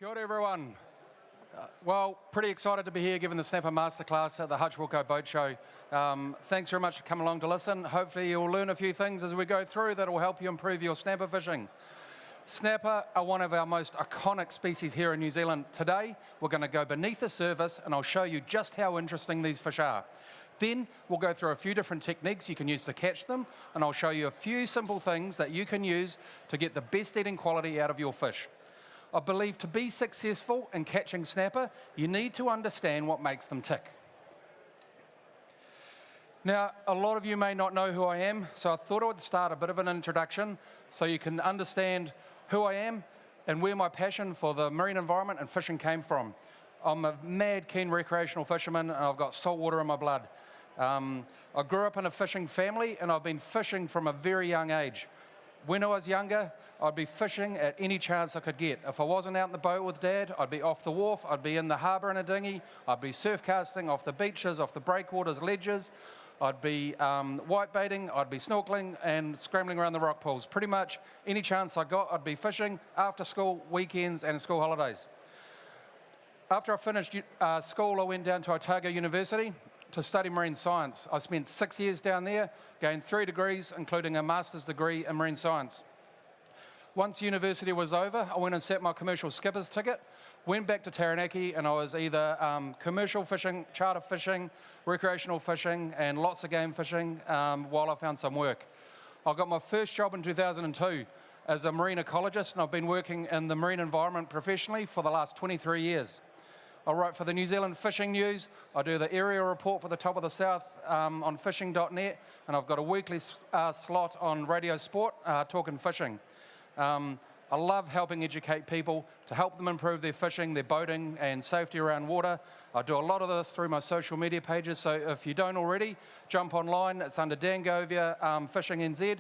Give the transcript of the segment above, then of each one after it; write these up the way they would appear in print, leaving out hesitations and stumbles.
Kia ora everyone. Well, pretty excited to be here giving the Snapper Masterclass at the Hutchwalker Boat Show. Thanks very much for coming along to listen. Hopefully you'll learn a few things as we go through that will help you improve your snapper fishing. Snapper are one of our most iconic species here in New Zealand. Today, we're going to go beneath the surface and I'll show you just how interesting these fish are. Then we'll go through a few different techniques you can use to catch them, and I'll show you a few simple things that you can use to get the best eating quality out of your fish. I believe to be successful in catching snapper, you need to understand what makes them tick. Now, a lot of you may not know who I am, so I thought I would start a bit of an introduction so you can understand who I am and where my passion for the marine environment and fishing came from. I'm a mad keen recreational fisherman and I've got salt water in my blood. I grew up in a fishing family and I've been fishing from a very young age. When I was younger, I'd be fishing at any chance I could get. If I wasn't out in the boat with Dad, I'd be off the wharf, I'd be in the harbour in a dinghy, I'd be surf casting off the beaches, off the breakwaters, ledges, I'd be whitebaiting, I'd be snorkeling and scrambling around the rock pools. Pretty much any chance I got, I'd be fishing after school, weekends and school holidays. After I finished school, I went down to Otago University to study marine science. I spent 6 years down there, gained 3 degrees, including a master's degree in marine science. Once university was over, I went and set my commercial skipper's ticket, went back to Taranaki, and I was either commercial fishing, charter fishing, recreational fishing, and lots of game fishing while I found some work. I got my first job in 2002 as a marine ecologist, and I've been working in the marine environment professionally for the last 23 years. I write for the New Zealand Fishing News. I do the area report for the Top of the South on fishing.net, and I've got a weekly slot on Radio Sport talking fishing. I love helping educate people to help them improve their fishing, their boating and safety around water. I do a lot of this through my social media pages, so if you don't already, jump online. It's under Dan Govier, Fishing NZ.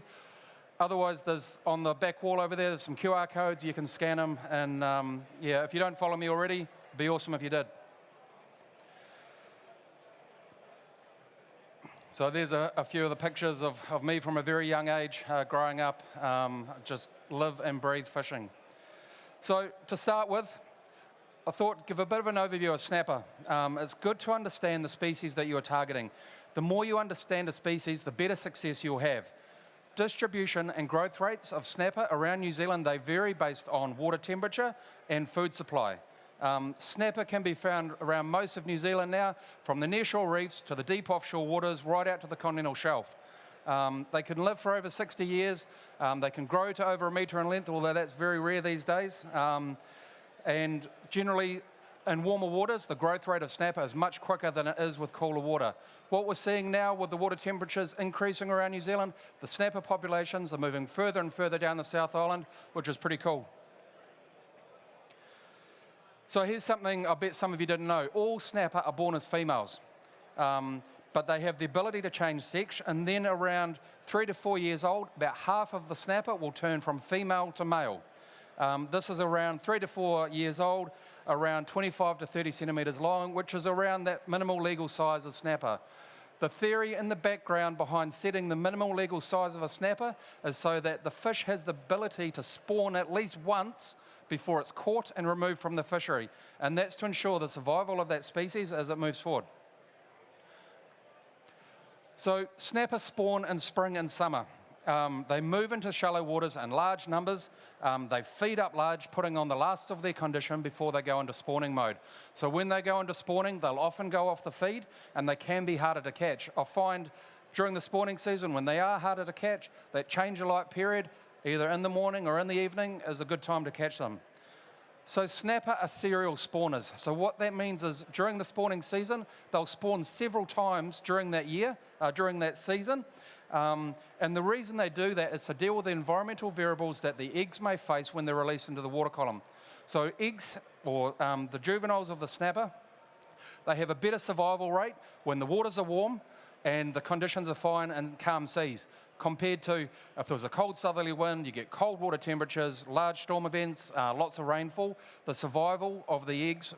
Otherwise, there's on the back wall over there, there's some QR codes, you can scan them, and yeah, if you don't follow me already, it'd be awesome if you did. So there's a few of the pictures of me from a very young age, growing up, just live and breathe fishing. So to start with, I thought give a bit of an overview of snapper. It's good to understand the species that you are targeting. The more you understand a species, the better success you'll have. Distribution and growth rates of snapper around New Zealand, they vary based on water temperature and food supply. Snapper can be found around most of New Zealand now, from the nearshore reefs to the deep offshore waters, right out to the continental shelf. They can live for over 60 years. They can grow to over 1 metre in length, although that's very rare these days. And generally, in warmer waters, the growth rate of snapper is much quicker than it is with cooler water. What we're seeing now with the water temperatures increasing around New Zealand, the snapper populations are moving further and further down the South Island, which is pretty cool. So here's something I bet some of you didn't know. All snapper are born as females, but they have the ability to change sex, and then around 3 to 4 years old, about half of the snapper will turn from female to male. This is around 3 to 4 years old, around 25 to 30 centimetres long, which is around that minimal legal size of snapper. The theory in the background behind setting the minimal legal size of a snapper is so that the fish has the ability to spawn at least once before it's caught and removed from the fishery. And that's to ensure the survival of that species as it moves forward. So snapper spawn in spring and summer. They move into shallow waters in large numbers. They feed up large, putting on the last of their condition before they go into spawning mode. So when they go into spawning, they'll often go off the feed and they can be harder to catch. I find during the spawning season, when they are harder to catch, that change of light period, either in the morning or in the evening, is a good time to catch them. So snapper are serial spawners. So what that means is during the spawning season, they'll spawn several times during that year, during that season. And the reason they do that is to deal with the environmental variables that the eggs may face when they're released into the water column. So eggs, or the juveniles of the snapper, they have a better survival rate when the waters are warm and the conditions are fine and calm seas, compared to if there was a cold southerly wind, you get cold water temperatures, large storm events, lots of rainfall. The survival of the eggs,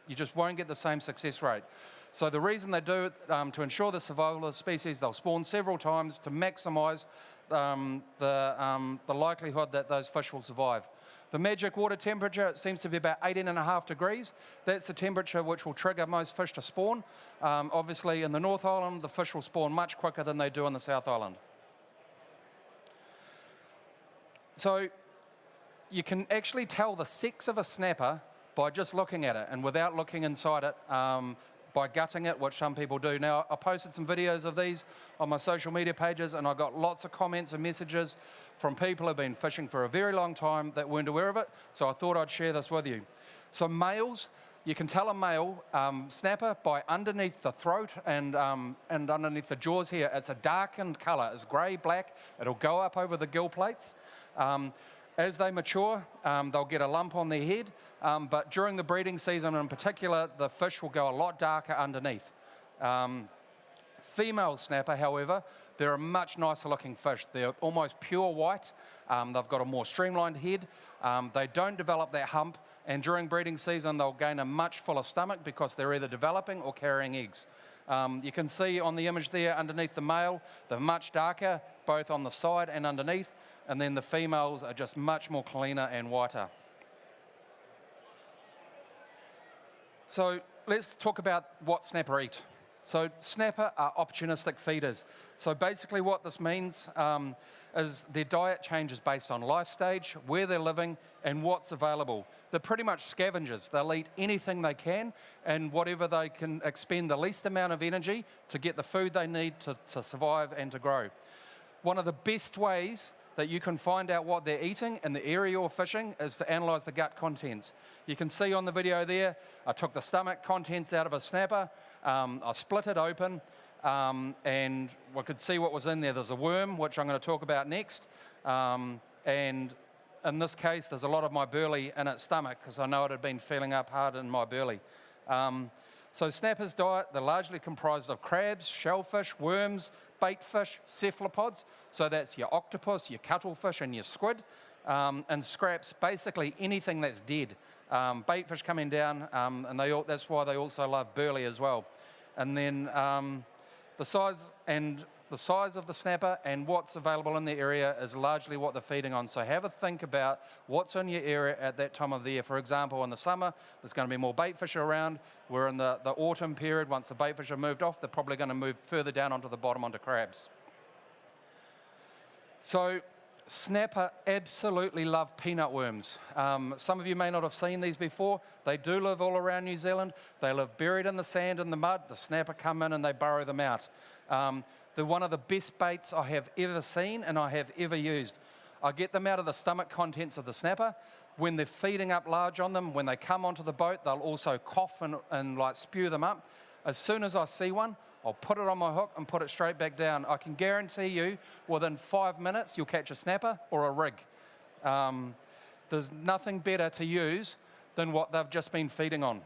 you just won't get the same success rate. So the reason they do it, to ensure the survival of the species, they'll spawn several times to maximise the likelihood that those fish will survive. The magic water temperature, it seems to be about 18.5 degrees. That's the temperature which will trigger most fish to spawn. Obviously, in the North Island, the fish will spawn much quicker than they do on the South Island. So you can actually tell the sex of a snapper by just looking at it and without looking inside it, by gutting it, which some people do. Now, I posted some videos of these on my social media pages, and I got lots of comments and messages from people who have been fishing for a very long time that weren't aware of it, so I thought I'd share this with you. So males, you can tell a male snapper by underneath the throat and underneath the jaws here. It's a darkened colour. It's grey, black. It'll go up over the gill plates. As they mature, they'll get a lump on their head, but during the breeding season in particular, the fish will go a lot darker underneath. Female snapper, however, they're a much nicer looking fish. They're almost pure white. They've got a more streamlined head. They don't develop that hump, and during breeding season, they'll gain a much fuller stomach because they're either developing or carrying eggs. You can see on the image there underneath the male, they're much darker, both on the side and underneath, and then the females are just much more cleaner and whiter. So let's talk about what snapper eat. So snapper are opportunistic feeders. So basically what this means is their diet changes based on life stage, where they're living, and what's available. They're pretty much scavengers. They'll eat anything they can, and whatever they can expend the least amount of energy to get the food they need to survive and to grow. One of the best ways that you can find out what they're eating in the area you're fishing is to analyse the gut contents. You can see on the video there, I took the stomach contents out of a snapper, I split it open, and we could see what was in there. There's a worm, which I'm going to talk about next, and in this case, there's a lot of my burley in its stomach because I know it had been filling up hard in my burley. So snapper's diet, they're largely comprised of crabs, shellfish, worms, bait fish, cephalopods, so that's your octopus, your cuttlefish, and your squid, and scraps, basically anything that's dead. Bait fish coming down, and that's why they also love burley as well. And then the size of the snapper and what's available in the area is largely what they're feeding on. So have a think about what's in your area at that time of the year. For example, in the summer, there's going to be more bait fish around. We're in the autumn period. Once the bait fish are moved off, they're probably going to move further down onto the bottom onto crabs. So snapper absolutely love peanut worms. Some of you may not have seen these before. They do live all around New Zealand. They live buried in the sand and the mud. The snapper come in and they burrow them out. They're one of the best baits I have ever seen and I have ever used. I get them out of the stomach contents of the snapper. When they're feeding up large on them, when they come onto the boat, they'll also cough and like spew them up. As soon as I see one, I'll put it on my hook and put it straight back down. I can guarantee you within 5 minutes you'll catch a snapper or a rig. There's nothing better to use than what they've just been feeding on.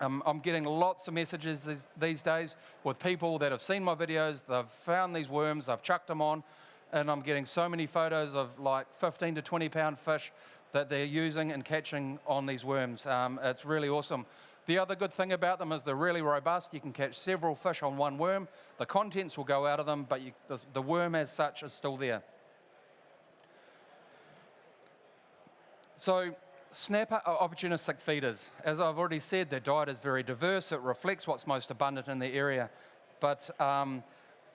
I'm getting lots of messages these days with people that have seen my videos, they've found these worms, they've chucked them on, and I'm getting so many photos of like 15 to 20 pound fish that they're using and catching on these worms. It's really awesome. The other good thing about them is they're really robust. You can catch several fish on one worm. The contents will go out of them, but the worm as such is still there. So snapper are opportunistic feeders. As I've already said, their diet is very diverse. It reflects what's most abundant in the area. But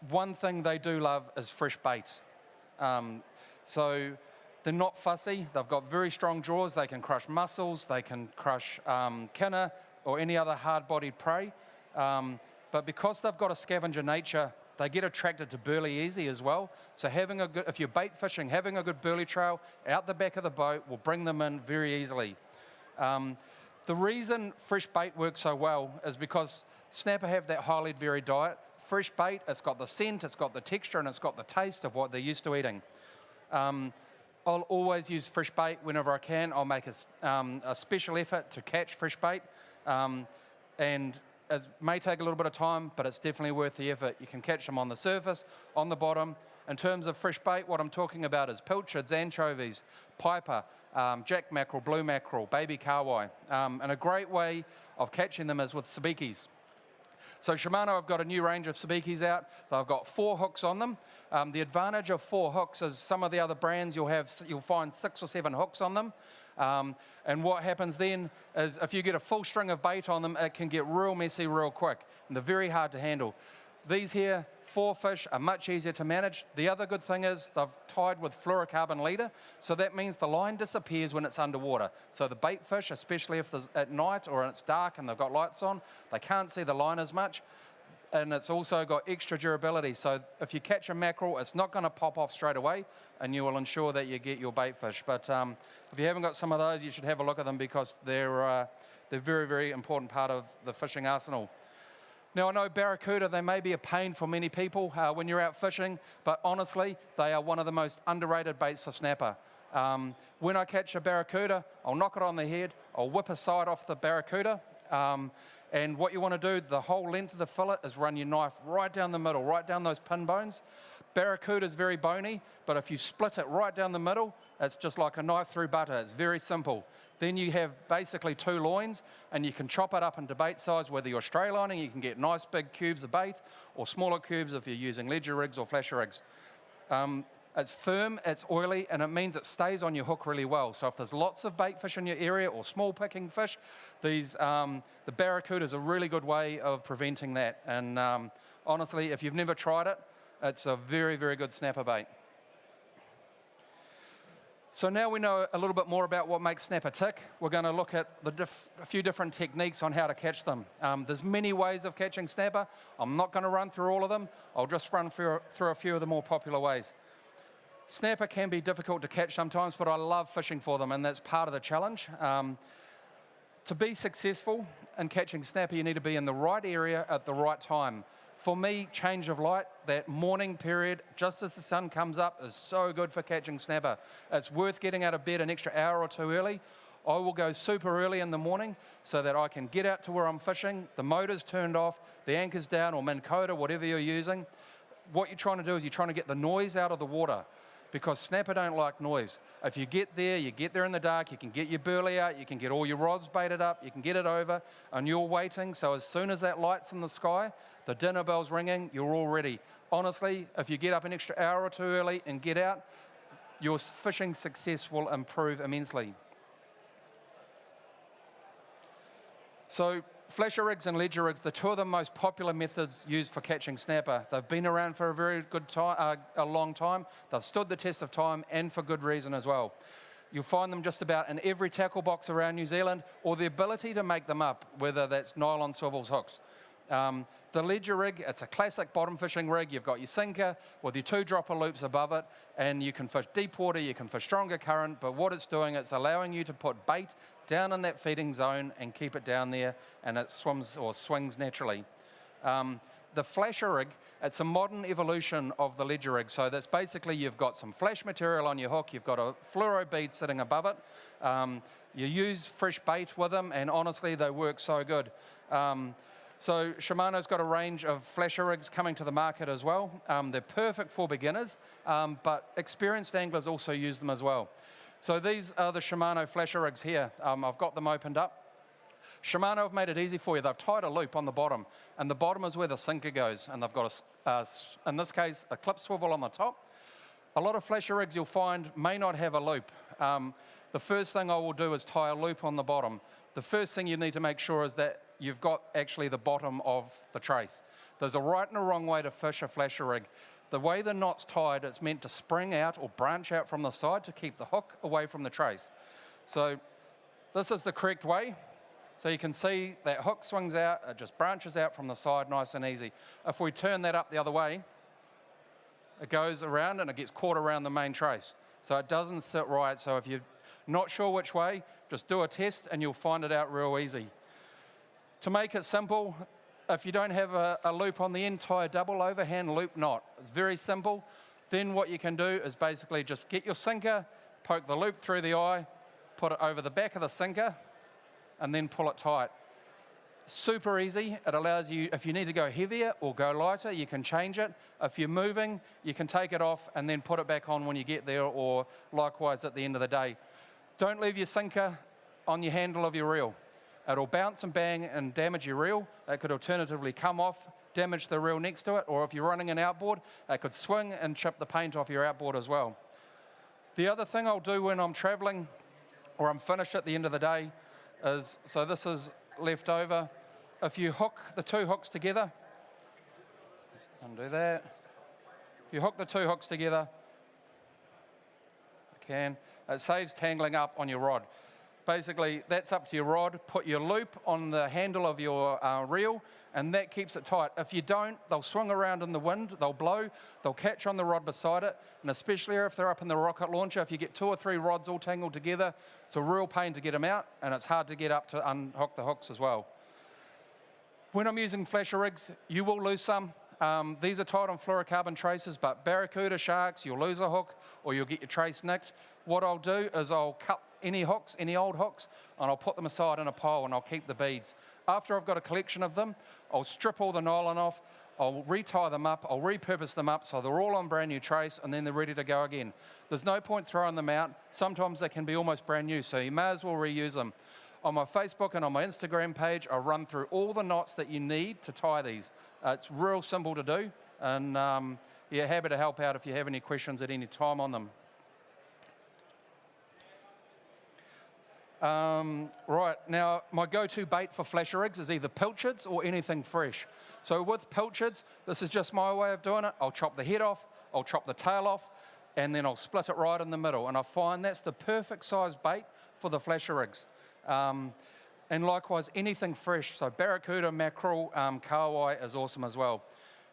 one thing they do love is fresh bait. So they're not fussy. They've got very strong jaws. They can crush mussels. They can crush kinna or any other hard-bodied prey. But because they've got a scavenger nature, they get attracted to burley easy as well. So if you're bait fishing, having a good burley trail out the back of the boat will bring them in very easily. The reason fresh bait works so well is because snapper have that highly varied diet. Fresh bait, it's got the scent, it's got the texture, and it's got the taste of what they're used to eating. I'll always use fresh bait whenever I can. I'll make a special effort to catch fresh bait. And it may take a little bit of time, but it's definitely worth the effort. You can catch them on the surface, on the bottom. In terms of fresh bait, what I'm talking about is pilchards, anchovies, piper, jack mackerel, blue mackerel, baby kahawai. And a great way of catching them is with sabikis. So Shimano have got a new range of sabikis out. They've got 4 hooks on them. The advantage of 4 hooks is some of the other brands you'll find 6 or 7 hooks on them. And what happens then is if you get a full string of bait on them, it can get real messy real quick, and they're very hard to handle. These here, 4 fish, are much easier to manage. The other good thing is they've tied with fluorocarbon leader, so that means the line disappears when it's underwater. So the bait fish, especially if it's at night or it's dark and they've got lights on, they can't see the line as much. And it's also got extra durability, so if you catch a mackerel, it's not going to pop off straight away, and you will ensure that you get your bait fish. But if you haven't got some of those, you should have a look at them, because they're very, very important part of the fishing arsenal. Now, I know barracuda, they may be a pain for many people when you're out fishing, but honestly, they are one of the most underrated baits for snapper. When I catch a barracuda, I'll knock it on the head, I'll whip a side off the barracuda, and what you want to do, the whole length of the fillet, is run your knife right down the middle, right down those pin bones. Barracuda is very bony, but if you split it right down the middle, it's just like a knife through butter. It's very simple. Then you have basically 2 loins, and you can chop it up into bait size. Whether you're straylining, you can get nice big cubes of bait, or smaller cubes if you're using ledger rigs or flasher rigs. It's firm, it's oily, and it means it stays on your hook really well. So if there's lots of bait fish in your area or small picking fish, the barracuda is a really good way of preventing that. And honestly, if you've never tried it, it's a very, very good snapper bait. So now we know a little bit more about what makes snapper tick. We're going to look at a few different techniques on how to catch them. There's many ways of catching snapper. I'm not going to run through all of them. I'll just run through a few of the more popular ways. Snapper can be difficult to catch sometimes, but I love fishing for them, and that's part of the challenge. To be successful in catching snapper, you need to be in the right area at the right time. For me, change of light, that morning period, just as the sun comes up, is so good for catching snapper. It's worth getting out of bed an extra hour or 2 early. I will go super early in the morning so that I can get out to where I'm fishing, the motor's turned off, the anchor's down, or Minn Kota, whatever you're using. What you're trying to do is you're trying to get the noise out of the water, because snapper don't like noise. If you get there in the dark, you can get your burley out, you can get all your rods baited up, you can get it over, and you're waiting. So as soon as that light's in the sky, the dinner bell's ringing, you're all ready. Honestly, if you get up an extra hour or 2 early and get out, your fishing success will improve immensely. So flasher rigs and ledger rigs, the 2 of the most popular methods used for catching snapper. They've been around for a very good time, a long time. They've stood the test of time, and for good reason as well. You'll find them just about in every tackle box around New Zealand, or the ability to make them up, whether that's nylon swivels hooks. The ledger rig, it's a classic bottom fishing rig. You've got your sinker with your 2 dropper loops above it, and you can fish deep water, you can fish stronger current, but what it's doing, it's allowing you to put bait down in that feeding zone and keep it down there, and it swims or swings naturally. The flasher rig, it's a modern evolution of the ledger rig. So that's basically, you've got some flash material on your hook, you've got a fluoro bead sitting above it. You use fresh bait with them, and honestly, they work so good. So Shimano's got a range of flasher rigs coming to the market as well. They're perfect for beginners, but experienced anglers also use them as well. So these are the Shimano flasher rigs here. I've got them opened up. Shimano have made it easy for you. They've tied a loop on the bottom, and the bottom is where the sinker goes, and they've got, in this case, a clip swivel on the top. A lot of flasher rigs you'll find may not have a loop. The first thing I will do is tie a loop on the bottom. The first thing you need to make sure is that you've got actually the bottom of the trace. There's a right and a wrong way to fish a flasher rig. The way the knot's tied, it's meant to spring out or branch out from the side to keep the hook away from the trace. So this is the correct way. So you can see that hook swings out, it just branches out from the side nice and easy. If we turn that up the other way, it goes around and it gets caught around the main trace. So it doesn't sit right. So if you're not sure which way, just do a test and you'll find it out real easy. To make it simple, if you don't have a loop on the end, tie a double overhand loop knot. It's very simple. Then what you can do is basically just get your sinker, poke the loop through the eye, put it over the back of the sinker, and then pull it tight. Super easy. It allows you, if you need to go heavier or go lighter, you can change it. If you're moving, you can take it off and then put it back on when you get there, or likewise at the end of the day. Don't leave your sinker on your handle of your reel. It'll bounce and bang and damage your reel. It could alternatively come off, damage the reel next to it, or if you're running an outboard, it could swing and chip the paint off your outboard as well. The other thing I'll do when I'm traveling or I'm finished at the end of the day, is, so this is left over. If you hook the two hooks together, undo that. You hook the two hooks together, it saves tangling up on your rod. Basically, that's up to your rod. Put your loop on the handle of your reel, and that keeps it tight. If you don't, they'll swing around in the wind, they'll blow, they'll catch on the rod beside it, and especially if they're up in the rocket launcher, if you get 2 or 3 rods all tangled together, it's a real pain to get them out, and it's hard to get up to unhook the hooks as well. When I'm using flasher rigs, you will lose some. These are tied on fluorocarbon traces, but barracuda, sharks, you'll lose a hook or you'll get your trace nicked. What I'll do is I'll cut any hooks, any old hooks, and I'll put them aside in a pile and I'll keep the beads. After I've got a collection of them, I'll strip all the nylon off, I'll retie them up, I'll repurpose them up so they're all on brand new trace, and then they're ready to go again. There's no point throwing them out. Sometimes they can be almost brand new, so you may as well reuse them. On my Facebook and on my Instagram page, I run through all the knots that you need to tie these. It's real simple to do, and yeah, happy to help out if you have any questions at any time on them. Right, now my go-to bait for flasher rigs is either pilchards or anything fresh. So with pilchards, this is just my way of doing it. I'll chop the head off, I'll chop the tail off, and then I'll split it right in the middle. And I find that's the perfect size bait for the flasher rigs. And likewise, anything fresh, so barracuda, mackerel, kahawai is awesome as well.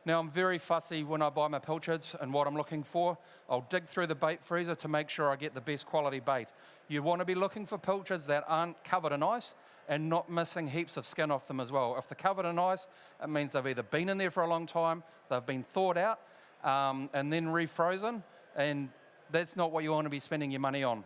Now, I'm very fussy when I buy my pilchards and what I'm looking for. I'll dig through the bait freezer to make sure I get the best quality bait. You want to be looking for pilchards that aren't covered in ice and not missing heaps of skin off them as well. If they're covered in ice, it means they've either been in there for a long time, they've been thawed out, and then refrozen, and that's not what you want to be spending your money on.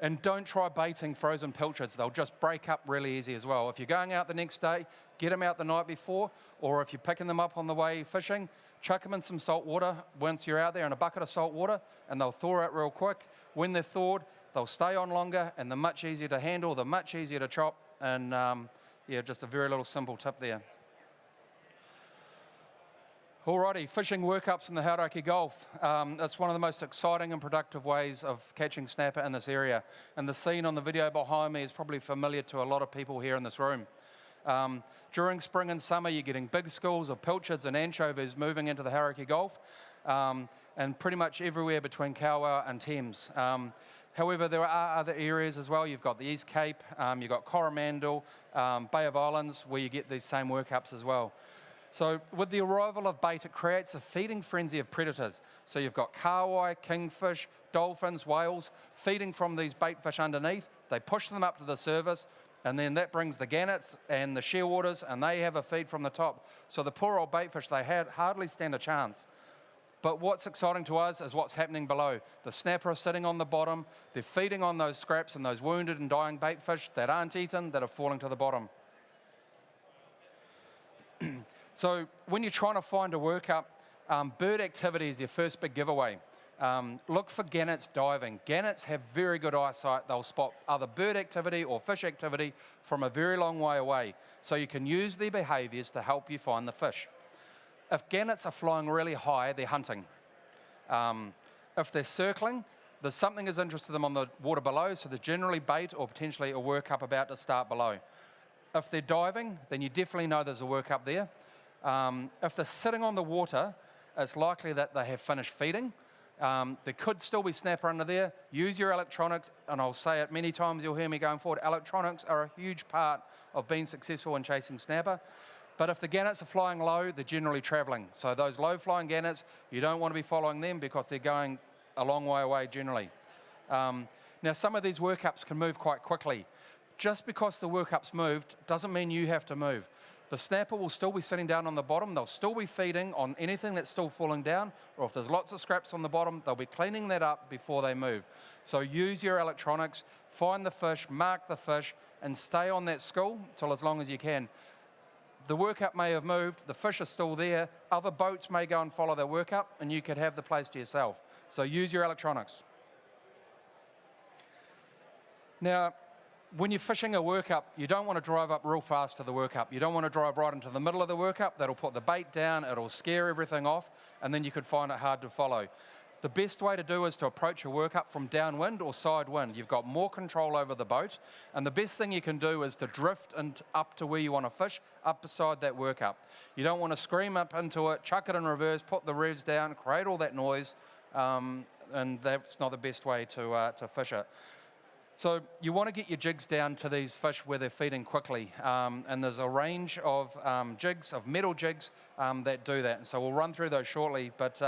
And don't try baiting frozen pilchards. They'll just break up really easy as well. If you're going out the next day, get them out the night before, or if you're picking them up on the way fishing, chuck them in some salt water once you're out there in a bucket of salt water, and they'll thaw out real quick. When they're thawed, they'll stay on longer, and they're much easier to handle, they're much easier to chop, and yeah, just a very little simple tip there. Alrighty, fishing workups in the Hauraki Gulf. It's one of the most exciting and productive ways of catching snapper in this area. And the scene on the video behind me is probably familiar to a lot of people here in this room. During spring and summer, you're getting big schools of pilchards and anchovies moving into the Hauraki Gulf, and pretty much everywhere between Kaua and Thames. However, there are other areas as well. You've got the East Cape, you've got Coromandel, Bay of Islands, where you get these same workups as well. So with the arrival of bait, it creates a feeding frenzy of predators. So you've got kahawai, kingfish, dolphins, whales feeding from these bait fish underneath. They push them up to the surface, and then that brings the gannets and the shearwaters, and they have a feed from the top. So the poor old bait fish, they hardly stand a chance. But what's exciting to us is what's happening below. The snapper are sitting on the bottom. They're feeding on those scraps and those wounded and dying bait fish that aren't eaten, that are falling to the bottom. So when you're trying to find a workup, bird activity is your first big giveaway. Look for gannets diving. Gannets have very good eyesight. They'll spot other bird activity or fish activity from a very long way away. So you can use their behaviours to help you find the fish. If gannets are flying really high, they're hunting. If they're circling, there's something that's interested them on the water below, so there's generally bait or potentially a workup about to start below. If they're diving, then you definitely know there's a workup there. If they're sitting on the water, it's likely that they have finished feeding. There could still be snapper under there. Use your electronics, and I'll say it many times, you'll hear me going forward, electronics are a huge part of being successful in chasing snapper. But if the gannets are flying low, they're generally travelling. So those low-flying gannets, you don't want to be following them because they're going a long way away generally. Now, some of these workups can move quite quickly. Just because the workup's moved doesn't mean you have to move. The snapper will still be sitting down on the bottom. They'll still be feeding on anything that's still falling down, or if there's lots of scraps on the bottom, they'll be cleaning that up before they move. So use your electronics, find the fish, mark the fish, and stay on that school till as long as you can. The workup may have moved, the fish are still there, other boats may go and follow their workup, and you could have the place to yourself. So use your electronics. Now, when you're fishing a workup, you don't want to drive up real fast to the workup. You don't want to drive right into the middle of the workup. That'll put the bait down, it'll scare everything off, and then you could find it hard to follow. The best way to do is to approach your workup from downwind or side wind. You've got more control over the boat, and the best thing you can do is to drift up to where you want to fish, up beside that workup. You don't want to scream up into it, chuck it in reverse, put the revs down, create all that noise, and that's not the best way to fish it. So you want to get your jigs down to these fish where they're feeding quickly, and there's a range of jigs, of metal jigs, that do that. And so we'll run through those shortly, but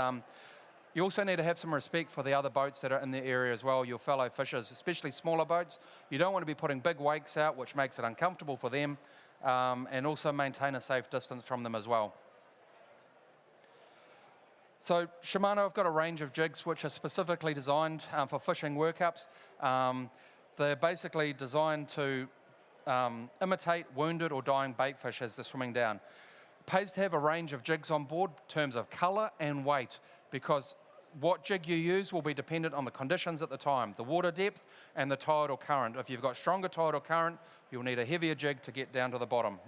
you also need to have some respect for the other boats that are in the area as well, your fellow fishers, especially smaller boats. You don't want to be putting big wakes out, which makes it uncomfortable for them, and also maintain a safe distance from them as well. So Shimano have got a range of jigs which are specifically designed for fishing workups. They're basically designed to imitate wounded or dying bait fish as they're swimming down. It pays to have a range of jigs on board in terms of colour and weight, because what jig you use will be dependent on the conditions at the time, the water depth and the tidal current. If you've got stronger tidal current, you'll need a heavier jig to get down to the bottom.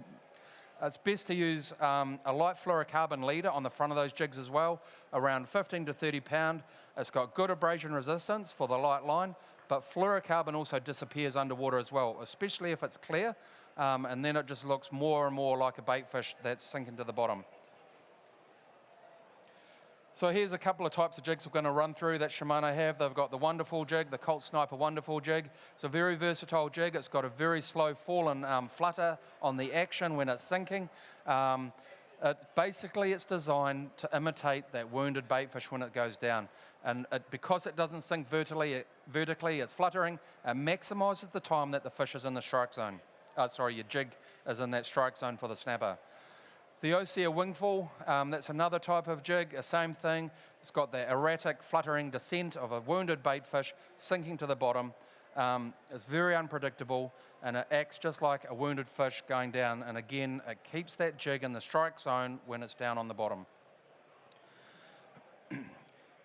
It's best to use a light fluorocarbon leader on the front of those jigs as well, around 15 to 30 pound. It's got good abrasion resistance for the light line, but fluorocarbon also disappears underwater as well, especially if it's clear, and then it just looks more and more like a bait fish that's sinking to the bottom. So here's a couple of types of jigs we're going to run through that Shimano have. They've got the Wonderful jig, the Colt Sniper Wonderful jig. It's a very versatile jig. It's got a very slow fall and flutter on the action when it's sinking. It's designed to imitate that wounded bait fish when it goes down. And because it doesn't sink vertically, it's fluttering, and maximises the time that the fish is in the strike zone. Your jig is in that strike zone for the snapper. The Osea Wingfall, that's another type of jig, the same thing. It's got that erratic fluttering descent of a wounded bait fish sinking to the bottom. It's very unpredictable, and it acts just like a wounded fish going down. And again, it keeps that jig in the strike zone when it's down on the bottom.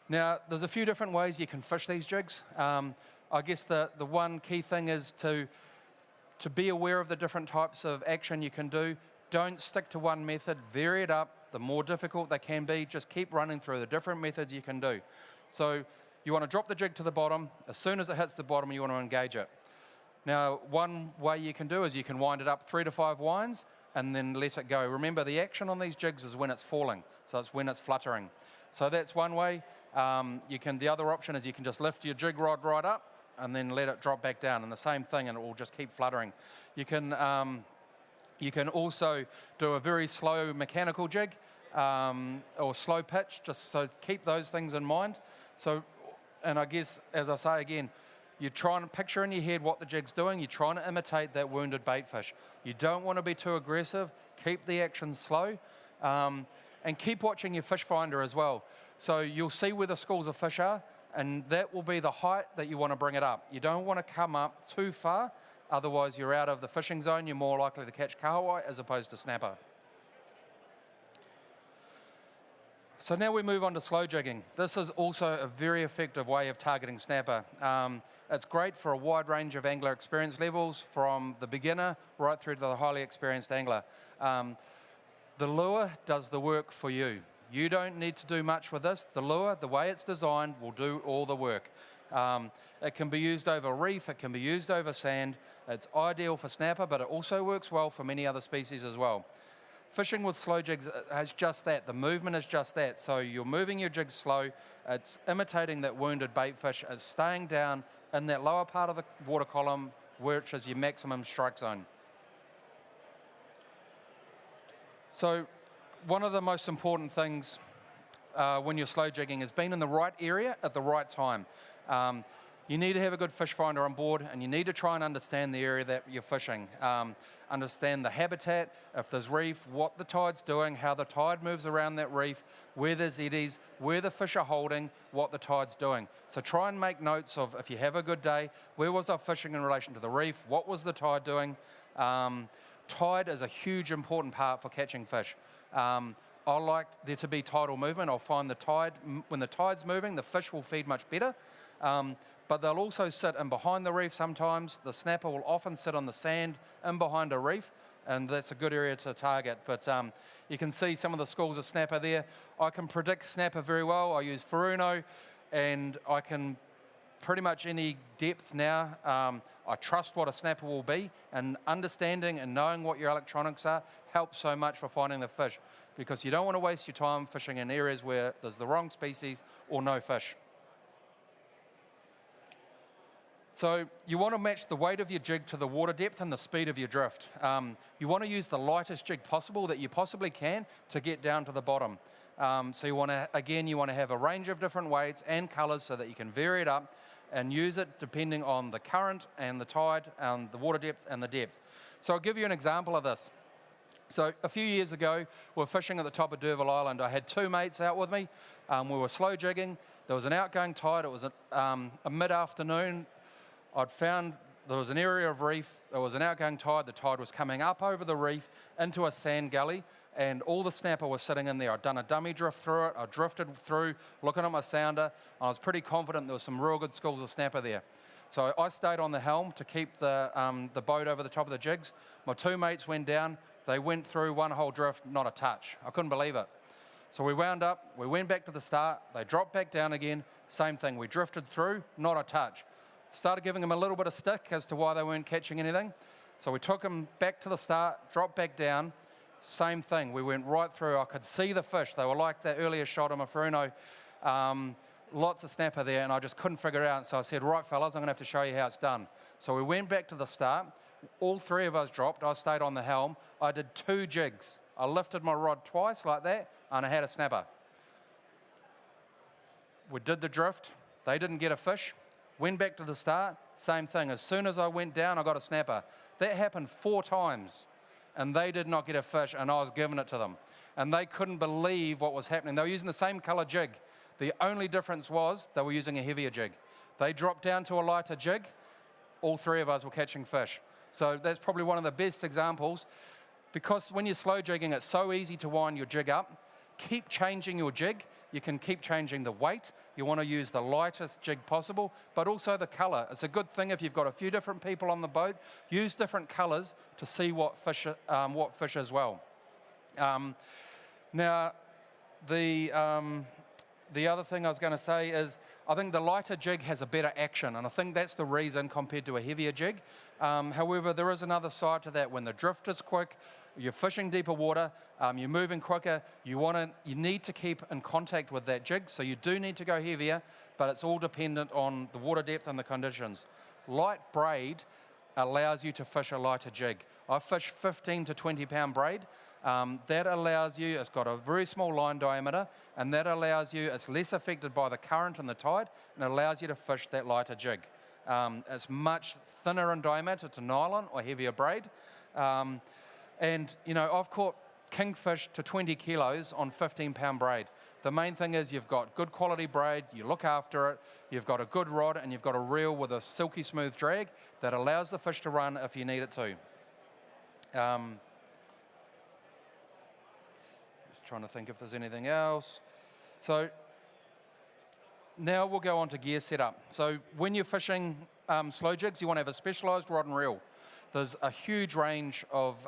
Now, there's a few different ways you can fish these jigs. I guess the one key thing is to be aware of the different types of action you can do. Don't stick to one method, vary it up. The more difficult they can be, just keep running through the different methods you can do. So you want to drop the jig to the bottom. As soon as it hits the bottom, you want to engage it. Now, one way you can do is you can wind it up 3 to 5 winds and then let it go. Remember, the action on these jigs is when it's falling, so it's when it's fluttering. So that's one way. The other option is you can just lift your jig rod right up and then let it drop back down, and the same thing, and it will just keep fluttering. You can also do a very slow mechanical jig or slow pitch, just so keep those things in mind. So, and I guess, as I say again, you're trying to picture in your head what the jig's doing. You're trying to imitate that wounded bait fish. You don't want to be too aggressive. Keep the action slow, and keep watching your fish finder as well. So you'll see where the schools of fish are, and that will be the height that you want to bring it up. You don't want to come up too far. Otherwise, you're out of the fishing zone. You're more likely to catch kahawai as opposed to snapper. So now we move on to slow jigging. This is also a very effective way of targeting snapper. It's great for a wide range of angler experience levels, from the beginner right through to the highly experienced angler. The lure does the work for you. You don't need to do much with this. The lure, the way it's designed, will do all the work. It can be used over reef, it can be used over sand. It's ideal for snapper, but it also works well for many other species as well. Fishing with slow jigs has just that. The movement is just that. So you're moving your jig slow. It's imitating that wounded bait fish. It's staying down in that lower part of the water column, which is your maximum strike zone. So one of the most important things when you're slow jigging is being in the right area at the right time. You need to have a good fish finder on board, and you need to try and understand the area that you're fishing. Understand the habitat, if there's reef, what the tide's doing, how the tide moves around that reef, where there's eddies, where the fish are holding, what the tide's doing. So try and make notes of, if you have a good day, where was I fishing in relation to the reef, what was the tide doing. Tide is a huge important part for catching fish. I like there to be tidal movement. I'll find the tide, when the tide's moving, the fish will feed much better. But they'll also sit in behind the reef sometimes. The snapper will often sit on the sand in behind a reef, and that's a good area to target. But you can see some of the schools of snapper there. I can predict snapper very well. I use Furuno. and I can pretty much any depth now. I trust what a snapper will be, and understanding and knowing what your electronics are helps so much for finding the fish, because you don't want to waste your time fishing in areas where there's the wrong species or no fish. So you want to match the weight of your jig to the water depth and the speed of your drift. You want to use the lightest jig possible that you possibly can to get down to the bottom. So you want to have a range of different weights and colors so that you can vary it up and use it depending on the current and the tide and the water depth and the depth. So I'll give you an example of this. So a few years ago, we were fishing at the top of D'Urville Island. I had two mates out with me. We were slow jigging. There was an outgoing tide. It was a mid-afternoon. I'd found there was an area of reef. There was an outgoing tide. The tide was coming up over the reef into a sand gully, and all the snapper was sitting in there. I'd done a dummy drift through it. I drifted through, looking at my sounder. I was pretty confident there was some real good schools of snapper there. So I stayed on the helm to keep the boat over the top of the jigs. My two mates went down. They went through one whole drift, not a touch. I couldn't believe it. So we wound up. We went back to the start. They dropped back down again. Same thing. We drifted through, not a touch. Started giving them a little bit of stick as to why they weren't catching anything. So we took them back to the start, dropped back down. Same thing. We went right through. I could see the fish. They were like that earlier shot of my Fruno. Lots of snapper there, and I just couldn't figure it out. So I said, right, fellas, I'm going to have to show you how it's done. So we went back to the start. All three of us dropped. I stayed on the helm. I did 2 jigs. I lifted my rod twice like that, and I had a snapper. We did the drift. They didn't get a fish. Went back to the start, same thing. As soon as I went down, I got a snapper. That happened 4 times, and they did not get a fish, and I was giving it to them. And they couldn't believe what was happening. They were using the same color jig. The only difference was they were using a heavier jig. They dropped down to a lighter jig. All 3 of us were catching fish. So that's probably one of the best examples, because when you're slow jigging, it's so easy to wind your jig up. Keep changing your jig. You can keep changing the weight. You want to use the lightest jig possible, but also the color. It's a good thing if you've got a few different people on the boat. Use different colors to see what fish as well. Now, the other thing I was going to say is I think the lighter jig has a better action, and I think that's the reason compared to a heavier jig. However, there is another side to that. When the drift is quick, you're fishing deeper water, you're moving quicker, you need to keep in contact with that jig, so you do need to go heavier, but it's all dependent on the water depth and the conditions. Light braid allows you to fish a lighter jig. I fish 15 to 20 pound braid. That allows you, it's got a very small line diameter, and that allows you, it's less affected by the current and the tide, and it allows you to fish that lighter jig. It's much thinner in diameter to nylon or heavier braid. And, you know, I've caught kingfish to 20 kilos on 15 pound braid. The main thing is you've got good quality braid, you look after it, you've got a good rod, and you've got a reel with a silky smooth drag that allows the fish to run if you need it to. Just trying to think if there's anything else. So now we'll go on to gear setup. So when you're fishing slow jigs, you want to have a specialized rod and reel. There's a huge range of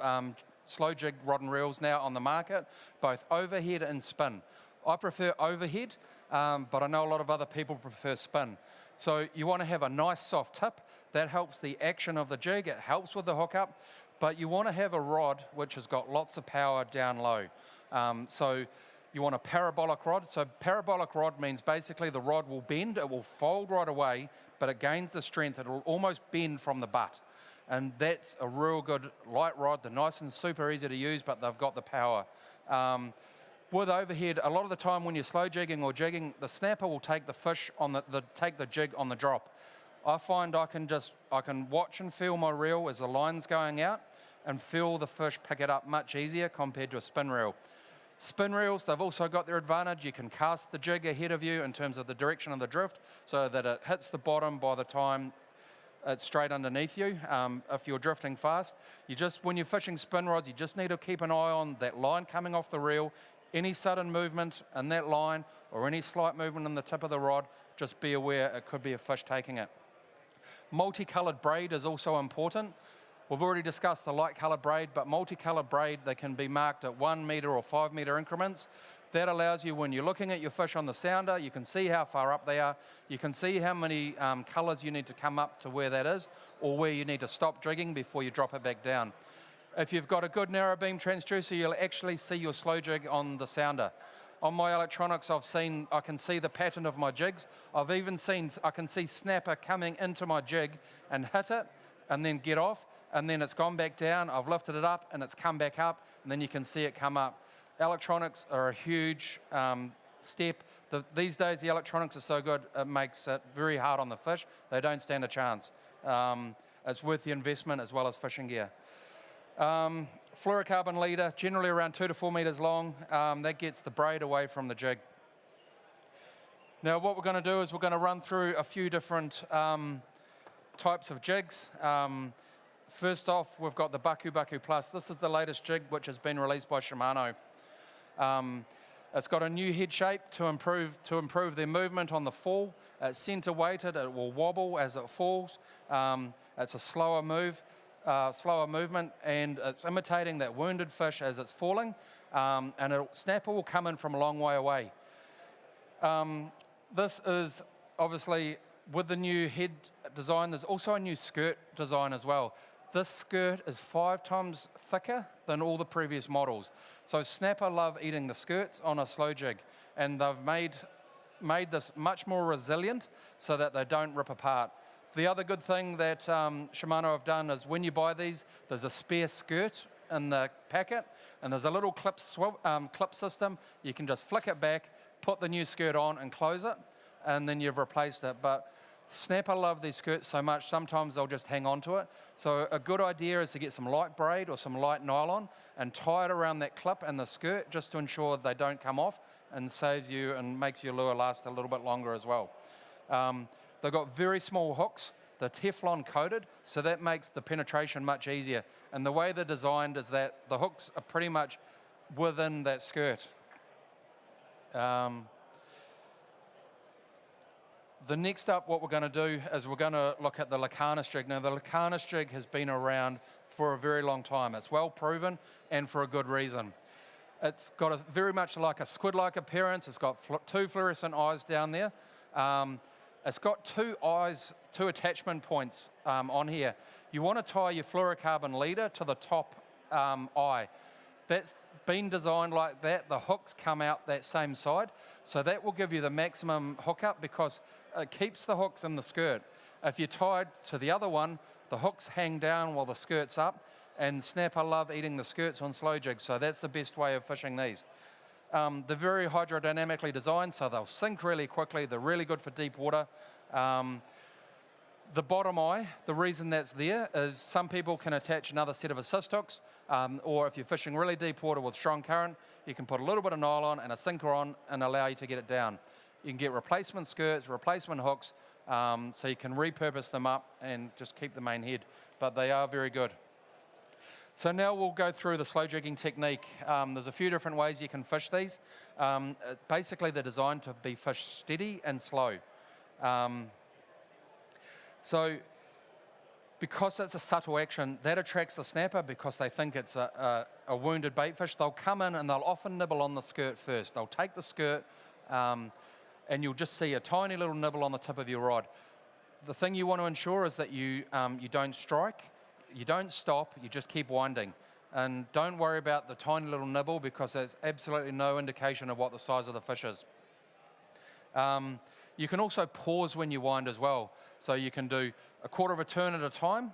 slow jig rod and reels now on the market, both overhead and spin. I prefer overhead, but I know a lot of other people prefer spin. So you want to have a nice soft tip. That helps the action of the jig. It helps with the hookup. But you want to have a rod which has got lots of power down low. So you want a parabolic rod. So parabolic rod means basically the rod will bend. It will fold right away, but it gains the strength. It will almost bend from the butt. And that's a real good light rod. They're nice and super easy to use, but they've got the power. With overhead, a lot of the time when you're slow jigging or jigging, the snapper will take the fish on take the jig on the drop. I find I can watch and feel my reel as the line's going out and feel the fish pick it up much easier compared to a spin reel. Spin reels, they've also got their advantage. You can cast the jig ahead of you in terms of the direction of the drift so that it hits the bottom by the time it's straight underneath you. If you're drifting fast, when you're fishing spin rods, you just need to keep an eye on that line coming off the reel. Any sudden movement in that line or any slight movement in the tip of the rod, just be aware it could be a fish taking it. Multicolored braid is also important. We've already discussed the light colored braid, but multicolored braid, they can be marked at 1 meter or 5 meter increments. That allows you, when you're looking at your fish on the sounder, you can see how far up they are. You can see how many colours you need to come up to where that is, or where you need to stop jigging before you drop it back down. If you've got a good narrow beam transducer, you'll actually see your slow jig on the sounder. On my electronics, I can see the pattern of my jigs. I've even seen, I can see snapper coming into my jig and hit it, and then get off, and then it's gone back down. I've lifted it up, and it's come back up, and then you can see it come up. Electronics are a huge step. These days, the electronics are so good, it makes it very hard on the fish. They don't stand a chance. It's worth the investment as well as fishing gear. Fluorocarbon leader, generally around 2 to 4 meters long. That gets the braid away from the jig. Now, what we're going to do is we're going to run through a few different types of jigs. First off, we've got the Baku Plus. This is the latest jig which has been released by Shimano. It's got a new head shape to improve their movement on the fall. It's center weighted, it will wobble as it falls. It's a slower movement, and it's imitating that wounded fish as it's falling, and snapper will come in from a long way away. This is obviously, with the new head design, there's also a new skirt design as well. This skirt is 5 times thicker than all the previous models. So snapper love eating the skirts on a slow jig, and they've made this much more resilient so that they don't rip apart. The other good thing that Shimano have done is when you buy these, there's a spare skirt in the packet, and there's a little clip system. You can just flick it back, put the new skirt on and close it, and then you've replaced it. But snapper love these skirts so much, sometimes they'll just hang on to it. So a good idea is to get some light braid or some light nylon and tie it around that clip and the skirt just to ensure they don't come off, and saves you and makes your lure last a little bit longer as well. They've got very small hooks. They're Teflon coated, so that makes the penetration much easier. And the way they're designed is that the hooks are pretty much within that skirt. The next up, what we're going to do is we're going to look at the Lacanis jig. Now, the Lacanis jig has been around for a very long time. It's well proven, and for a good reason. It's got very much like a squid-like appearance. It's got 2 fluorescent eyes down there. It's got 2 eyes, 2 attachment points on here. You want to tie your fluorocarbon leader to the top eye. That's been designed like that. The hooks come out that same side, so that will give you the maximum hookup because it keeps the hooks in the skirt. If you're tied to the other one, the hooks hang down while the skirt's up, and snapper love eating the skirts on slow jigs, so that's the best way of fishing these. They're very hydrodynamically designed, so they'll sink really quickly. They're really good for deep water. The bottom eye, the reason that's there is some people can attach another set of assist hooks, or if you're fishing really deep water with strong current, you can put a little bit of nylon and a sinker on and allow you to get it down. You can get replacement skirts, replacement hooks, so you can repurpose them up and just keep the main head, but they are very good. So now we'll go through the slow jigging technique. There's a few different ways you can fish these. Basically, they're designed to be fished steady and slow. So because it's a subtle action, that attracts the snapper because they think it's a wounded bait fish. They'll come in and they'll often nibble on the skirt first. They'll take the skirt and you'll just see a tiny little nibble on the tip of your rod. The thing you want to ensure is that you don't strike, you don't stop, you just keep winding. And don't worry about the tiny little nibble because there's absolutely no indication of what the size of the fish is. You can also pause when you wind as well. So you can do a quarter of a turn at a time,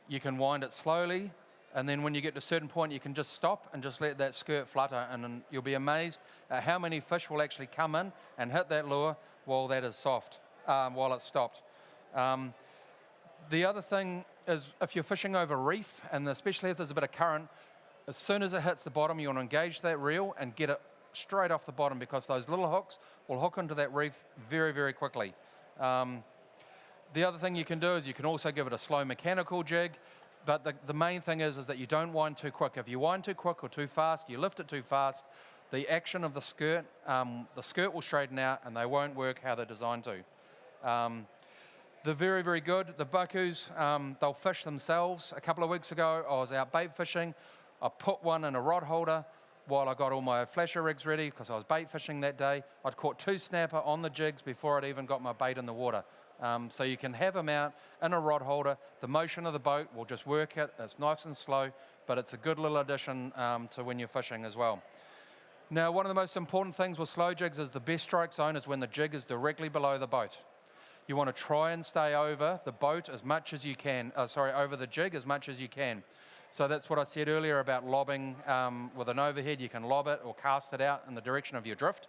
you can wind it slowly, and then when you get to a certain point, you can just stop and just let that skirt flutter, and then you'll be amazed at how many fish will actually come in and hit that lure while that is soft, while it's stopped. The other thing is if you're fishing over reef, and especially if there's a bit of current, as soon as it hits the bottom, you want to engage that reel and get it straight off the bottom because those little hooks will hook into that reef very, very quickly. The other thing you can do is you can also give it a slow mechanical jig, but the main thing is that you don't wind too quick. If you wind too quick or too fast, you lift it too fast, the action of the skirt will straighten out and they won't work how they're designed to. They're very, very good. The Bakus, they'll fish themselves. A couple of weeks ago, I was out bait fishing. I put one in a rod holder, while I got all my flasher rigs ready, because I was bait fishing that day. I'd caught 2 snapper on the jigs before I'd even got my bait in the water. So you can have them out in a rod holder. The motion of the boat will just work it. It's nice and slow, but it's a good little addition to when you're fishing as well. Now, one of the most important things with slow jigs is the best strike zone is when the jig is directly below the boat. You want to try and stay over the boat as much as you can, over the jig as much as you can. So that's what I said earlier about lobbing with an overhead. You can lob it or cast it out in the direction of your drift.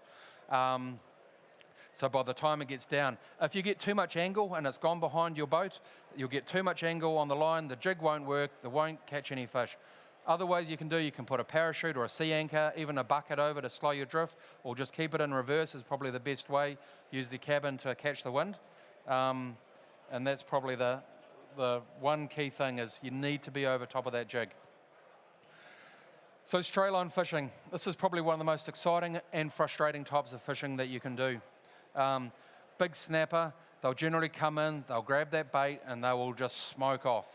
So by the time it gets down, if you get too much angle and it's gone behind your boat, you'll get too much angle on the line, the jig won't work, they won't catch any fish. Other ways you can do, you can put a parachute or a sea anchor, even a bucket over to slow your drift, or just keep it in reverse is probably the best way. Use the cabin to catch the wind. And that's probably the one key thing is you need to be over top of that jig. So strayline fishing, this is probably one of the most exciting and frustrating types of fishing that you can do. Big snapper, they'll generally come in, they'll grab that bait and they will just smoke off.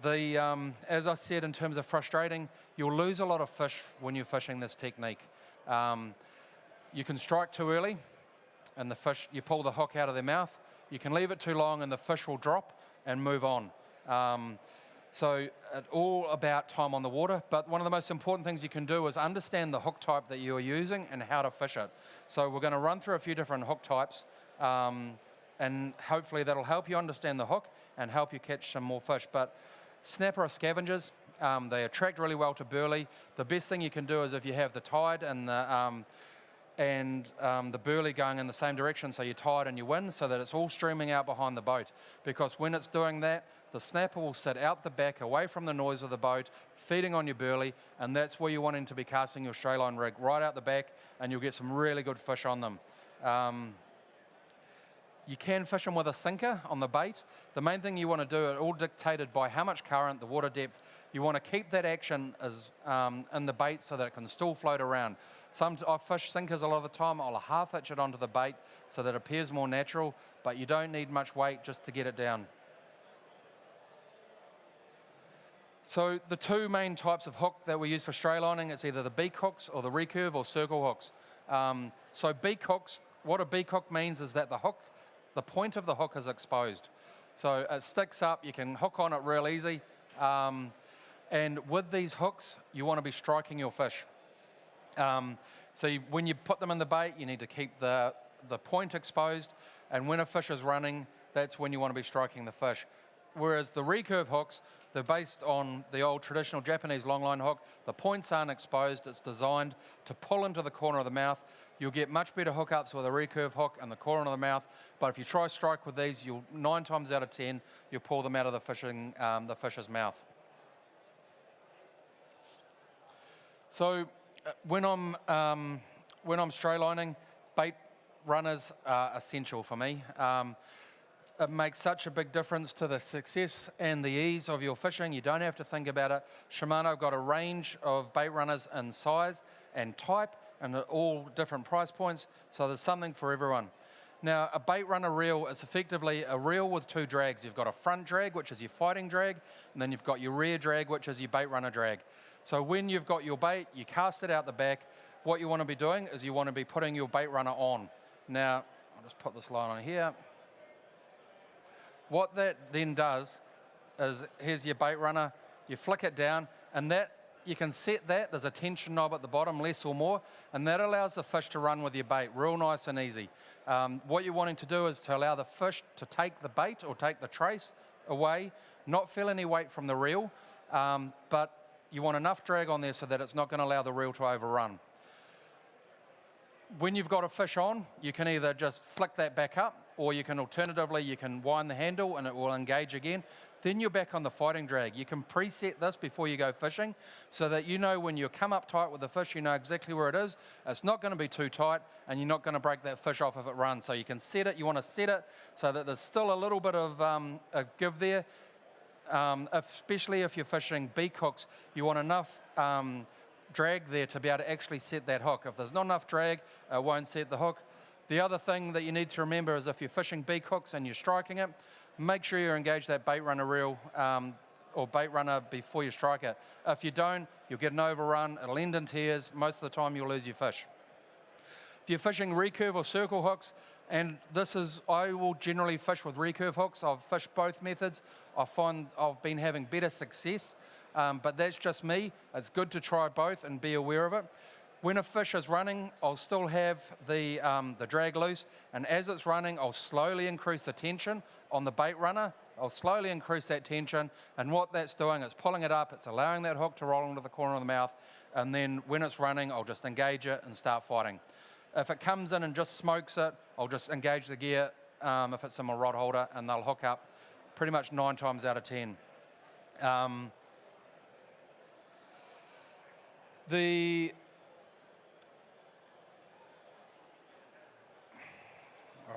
As I said, in terms of frustrating, you'll lose a lot of fish when you're fishing this technique. You can strike too early and the fish, you pull the hook out of their mouth. You can leave it too long and the fish will drop and move on. So it's all about time on the water, but one of the most important things you can do is understand the hook type that you're using and how to fish it. So we're going to run through a few different hook types, and hopefully that'll help you understand the hook and help you catch some more fish. But snapper are scavengers. They attract really well to burley. The best thing you can do is if you have the tide and the burley going in the same direction, so your tide and your wind, so that it's all streaming out behind the boat. Because when it's doing that, the snapper will sit out the back, away from the noise of the boat, feeding on your burley, and that's where you're wanting to be casting your strayline rig, right out the back, and you'll get some really good fish on them. You can fish them with a sinker on the bait. The main thing you want to do, it's all dictated by how much current, the water depth. You want to keep that action as in the bait so that it can still float around. I fish sinkers a lot of the time. I'll half hitch it onto the bait so that it appears more natural, but you don't need much weight just to get it down. So the 2 main types of hook that we use for straylining, it's either the beak hooks or the recurve or circle hooks. So beak hooks, what a beak hook means is that the point of the hook is exposed. So it sticks up, you can hook on it real easy. And with these hooks, you want to be striking your fish. When you put them in the bait, you need to keep the point exposed. And when a fish is running, that's when you want to be striking the fish. Whereas the recurve hooks, they're based on the old traditional Japanese longline hook. The points aren't exposed. It's designed to pull into the corner of the mouth. You'll get much better hookups with a recurve hook in the corner of the mouth. But if you try strike with these, 9 times out of 10, you'll pull them out of the fish's mouth. So when I'm straylining, bait runners are essential for me. It makes such a big difference to the success and the ease of your fishing. You don't have to think about it. Shimano have got a range of bait runners in size and type, and at all different price points, so there's something for everyone. Now, a bait runner reel is effectively a reel with 2 drags. You've got a front drag, which is your fighting drag, and then you've got your rear drag, which is your bait runner drag. So when you've got your bait, you cast it out the back. What you want to be doing is you want to be putting your bait runner on. Now, I'll just put this line on here. What that then does is, here's your bait runner, you flick it down, and that you can set that, there's a tension knob at the bottom, less or more, and that allows the fish to run with your bait, real nice and easy. What you're wanting to do is to allow the fish to take the bait or take the trace away, not feel any weight from the reel, but you want enough drag on there so that it's not going to allow the reel to overrun. When you've got a fish on, you can either just flick that back up, or you can alternatively, you can wind the handle and it will engage again. Then you're back on the fighting drag. You can preset this before you go fishing so that you know when you come up tight with the fish, you know exactly where it is. It's not going to be too tight and you're not going to break that fish off if it runs. So you can set it, you want to set it so that there's still a little bit of a give there. Especially if you're fishing beak hooks, you want enough drag there to be able to actually set that hook. If there's not enough drag, it won't set the hook. The other thing that you need to remember is if you're fishing beak hooks and you're striking it, make sure you engage that bait runner reel or Baitrunner before you strike it. If you don't, you'll get an overrun, it'll end in tears, most of the time you'll lose your fish. If you're fishing recurve or circle hooks, and I will generally fish with recurve hooks. I've fished both methods. I find I've been having better success, but that's just me. It's good to try both and be aware of it. When a fish is running, I'll still have the drag loose, and as it's running, I'll slowly increase the tension on the Baitrunner. I'll slowly increase that tension, and what that's doing is pulling it up, it's allowing that hook to roll into the corner of the mouth, and then when it's running, I'll just engage it and start fighting. If it comes in and just smokes it, I'll just engage the gear if it's in my rod holder, and they'll hook up pretty much 9 times out of 10. All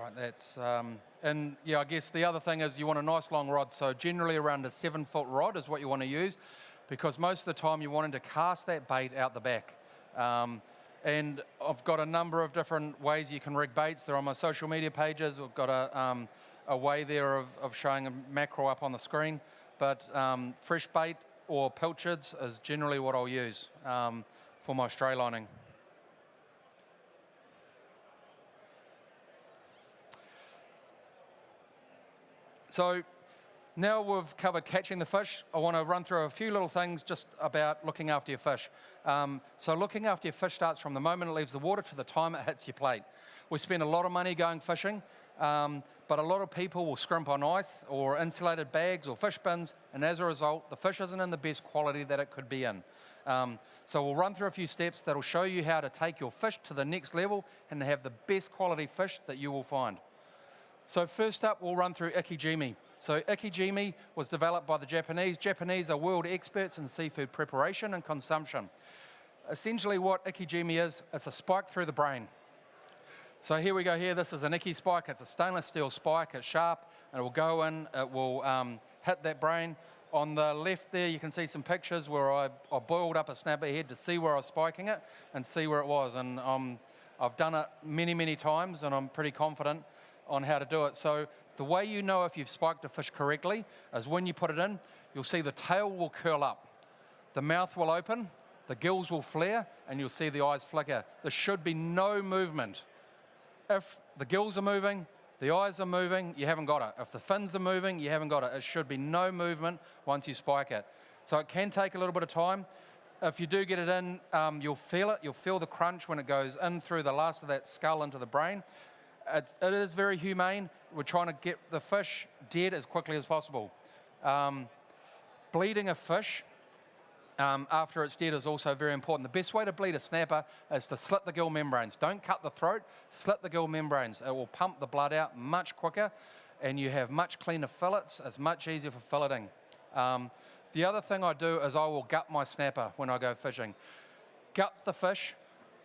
right, that's, and yeah, I guess the other thing is you want a nice long rod, so generally around a 7-foot rod is what you want to use, because most of the time you're wanting to cast that bait out the back. And I've got a number of different ways you can rig baits. They're on my social media pages. I've got a way there of showing a macro up on the screen. But fresh bait or pilchards is generally what I'll use for my straylining. So now we've covered catching the fish, I want to run through a few little things just about looking after your fish. So looking after your fish starts from the moment it leaves the water to the time it hits your plate. We spend a lot of money going fishing, but a lot of people will scrimp on ice or insulated bags or fish bins, and as a result, the fish isn't in the best quality that it could be in. So we'll run through a few steps that'll show you how to take your fish to the next level and have the best quality fish that you will find. So first up, we'll run through ikejime. So ikejime was developed by the Japanese. Japanese are world experts in seafood preparation and consumption. Essentially what ikejime is, it's a spike through the brain. So here we go here, this is an iki spike, it's a stainless steel spike, it's sharp, and it will go in, it will hit that brain. On the left there you can see some pictures where I boiled up a snapper head to see where I was spiking it and see where it was, and I've done it many times and I'm pretty confident on how to do it. So the way you know if you've spiked a fish correctly is when you put it in, you'll see the tail will curl up, the mouth will open, the gills will flare, and you'll see the eyes flicker. There should be no movement. If the gills are moving, the eyes are moving, you haven't got it. If the fins are moving, you haven't got it. It should be no movement once you spike it. So it can take a little bit of time. If you do get it in, you'll feel it. You'll feel the crunch when it goes in through the last of that skull into the brain. It is very humane. We're trying to get the fish dead as quickly as possible. Bleeding a fish after it's dead is also very important. The best way to bleed a snapper is to slit the gill membranes. Don't cut the throat, slit the gill membranes. It will pump the blood out much quicker, and you have much cleaner fillets. It's much easier for filleting. The other thing I do is I will gut my snapper when I go fishing. Gut the fish.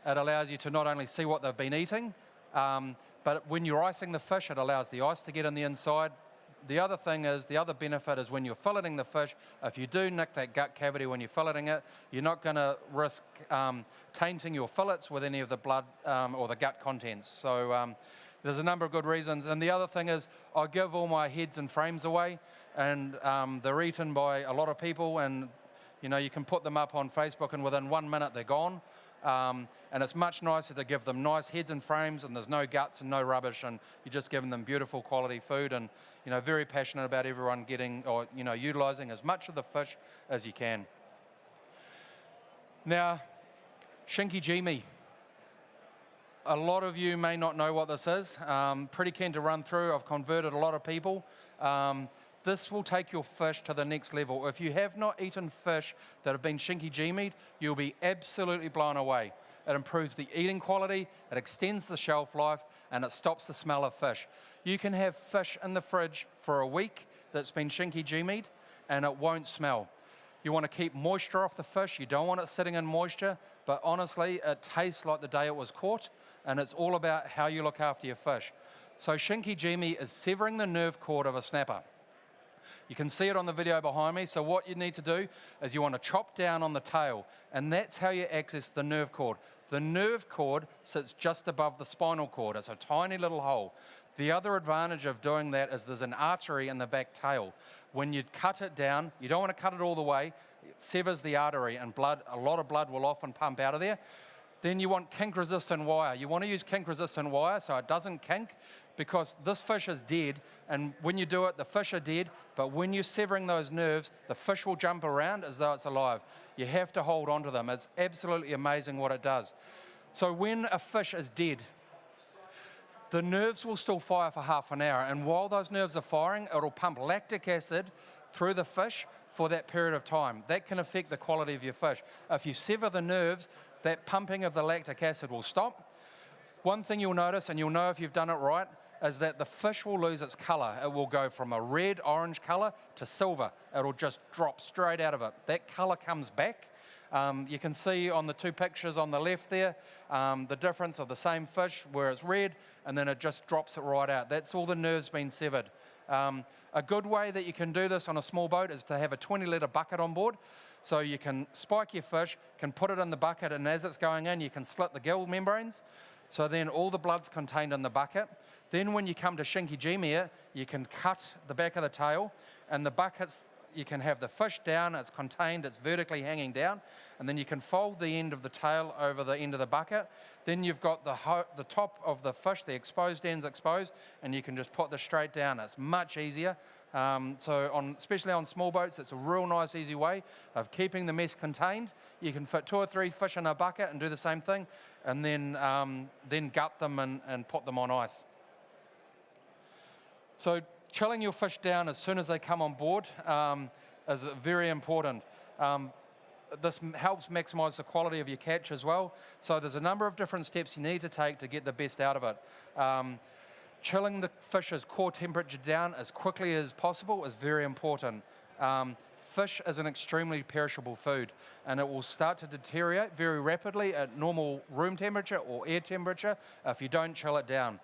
It allows you to not only see what they've been eating, but when you're icing the fish, it allows the ice to get in the inside. The other thing is, the other benefit is when you're filleting the fish, if you do nick that gut cavity when you're filleting it, you're not going to risk tainting your fillets with any of the blood or the gut contents. So there's a number of good reasons. And the other thing is, I give all my heads and frames away, and they're eaten by a lot of people, and you know, you can put them up on Facebook and within 1 minute they're gone. And it's much nicer to give them nice heads and frames, and there's no guts and no rubbish, and you're just giving them beautiful quality food, and you know, very passionate about everyone getting, or you know, utilising as much of the fish as you can. Now, shinkijime. A lot of you may not know what this is. Pretty keen to run through. I've converted a lot of people. This will take your fish to the next level. If you have not eaten fish that have been shinkijimi'd, you'll be absolutely blown away. It improves the eating quality, it extends the shelf life, and it stops the smell of fish. You can have fish in the fridge for a week that's been shinkijimi'd, and it won't smell. You want to keep moisture off the fish. You don't want it sitting in moisture, but honestly, it tastes like the day it was caught, and it's all about how you look after your fish. So shinkijime is severing the nerve cord of a snapper. You can see it on the video behind me. So what you need to do is you want to chop down on the tail, and that's how you access the nerve cord. The nerve cord sits just above the spinal cord. It's a tiny little hole. The other advantage of doing that is there's an artery in the back tail. When you cut it down, you don't want to cut it all the way, it severs the artery and a lot of blood will often pump out of there. Then you want kink-resistant wire. You want to use kink-resistant wire so it doesn't kink, because this fish is dead, and when you do it, the fish are dead, but when you're severing those nerves, the fish will jump around as though it's alive. You have to hold on to them. It's absolutely amazing what it does. So when a fish is dead, the nerves will still fire for half an hour, and while those nerves are firing, it'll pump lactic acid through the fish for that period of time. That can affect the quality of your fish. If you sever the nerves, that pumping of the lactic acid will stop. One thing you'll notice, and you'll know if you've done it right, is that the fish will lose its colour. It will go from a red-orange colour to silver. It'll just drop straight out of it. That colour comes back. You can see on the two pictures on the left there, the difference of the same fish where it's red, and then it just drops it right out. That's all the nerves being severed. A good way that you can do this on a small boat is to have a 20-litre bucket on board. So you can spike your fish, can put it in the bucket, and as it's going in, you can slit the gill membranes. So then all the blood's contained in the bucket. Then when you come to Shinkijimi, you can cut the back of the tail, and the buckets, you can have the fish down, it's contained, it's vertically hanging down, and then you can fold the end of the tail over the end of the bucket. Then you've got the top of the fish, the exposed end's exposed, and you can just put this straight down. It's much easier. Especially on small boats, it's a real nice, easy way of keeping the mess contained. You can fit 2 or 3 fish in a bucket and do the same thing, and then gut them and put them on ice. So chilling your fish down as soon as they come on board is very important. This helps maximise the quality of your catch as well. So there's a number of different steps you need to take to get the best out of it. Chilling the fish's core temperature down as quickly as possible is very important. Fish is an extremely perishable food, and it will start to deteriorate very rapidly at normal room temperature or air temperature if you don't chill it down.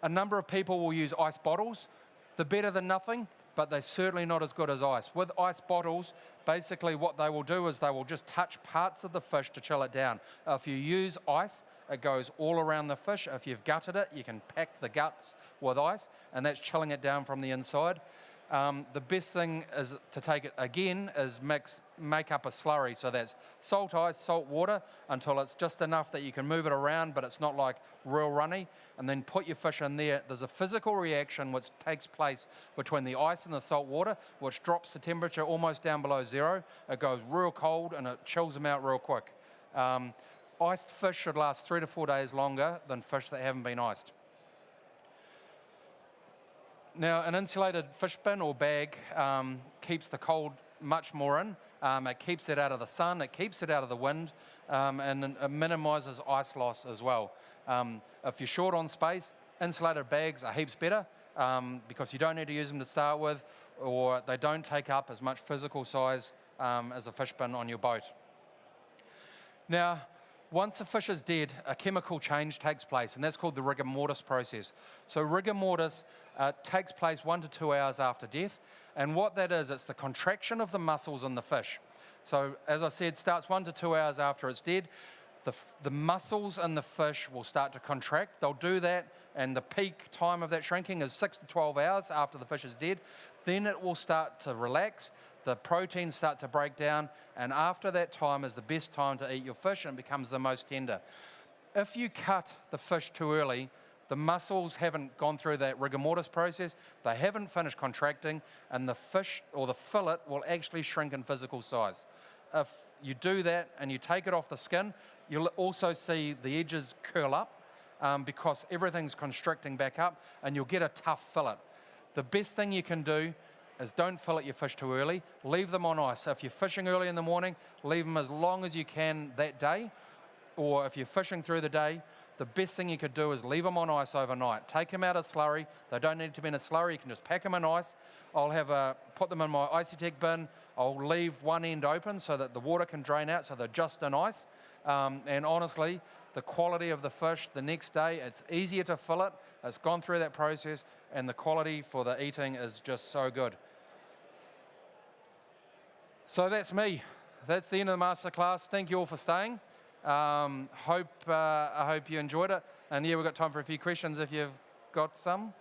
A number of people will use ice bottles. They're better than nothing, but they're certainly not as good as ice. With ice bottles, basically what they will do is they will just touch parts of the fish to chill it down. If you use ice, it goes all around the fish. If you've gutted it, you can pack the guts with ice, and that's chilling it down from the inside. The best thing is to take it again is make up a slurry. So that's salt ice, salt water, until it's just enough that you can move it around, but it's not like real runny. And then put your fish in there. There's a physical reaction which takes place between the ice and the salt water, which drops the temperature almost down below 0. It goes real cold and it chills them out real quick. Iced fish should last 3 to 4 days longer than fish that haven't been iced. Now, an insulated fish bin or bag keeps the cold much more in. It keeps it out of the sun, it keeps it out of the wind, and it minimises ice loss as well. If you're short on space, insulated bags are heaps better because you don't need to use them to start with, or they don't take up as much physical size as a fish bin on your boat. Now, once a fish is dead, a chemical change takes place, and that's called the rigor mortis process. So rigor mortis takes place 1 to 2 hours after death, and what that is, it's the contraction of the muscles in the fish. So as I said, starts 1 to 2 hours after it's dead. The muscles in the fish will start to contract. They'll do that, and the peak time of that shrinking is 6 to 12 hours after the fish is dead. Then it will start to relax. The proteins start to break down, and after that time is the best time to eat your fish, and it becomes the most tender. If you cut the fish too early, the muscles haven't gone through that rigor mortis process, they haven't finished contracting, and the fish or the fillet will actually shrink in physical size. If you do that and you take it off the skin, you'll also see the edges curl up because everything's constricting back up, and you'll get a tough fillet. The best thing you can do is don't fillet your fish too early. Leave them on ice. If you're fishing early in the morning, leave them as long as you can that day. Or if you're fishing through the day, the best thing you could do is leave them on ice overnight. Take them out of slurry. They don't need to be in a slurry. You can just pack them in ice. I'll put them in my Icytech bin. I'll leave one end open so that the water can drain out, so they're just in ice. And honestly, the quality of the fish the next day, it's easier to fillet. It's gone through that process, and the quality for the eating is just so good. So that's me. That's the end of the masterclass. Thank you all for staying. I hope you enjoyed it. And yeah, we've got time for a few questions if you've got got some.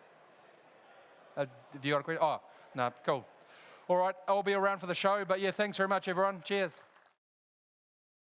Have you got a question? Oh, no, cool. All right, I'll be around for the show, but yeah, thanks very much, everyone. Cheers.